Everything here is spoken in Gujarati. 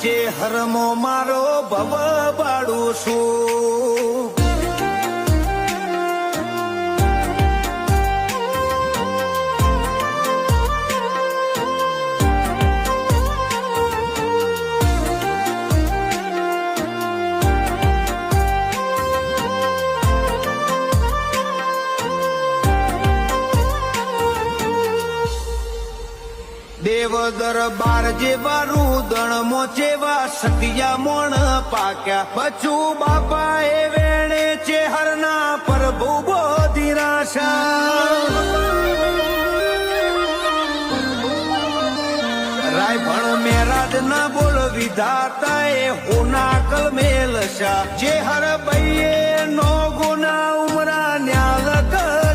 ચે હરમો મારો ભવ બાળું છું દેવ દરબાર જેવા રૂદણ મોચેવા સતિયા મોણ પાક્યા બચું બાપા એ વેણે ચેહરના પ્રભુ બોધી રાશા રાયભણ મેરાજ ના બોલ વિધાતા એ હોના કલ મેલશા ચેહર બૈયે નો ગુના ઉમરા ન્યાલ કર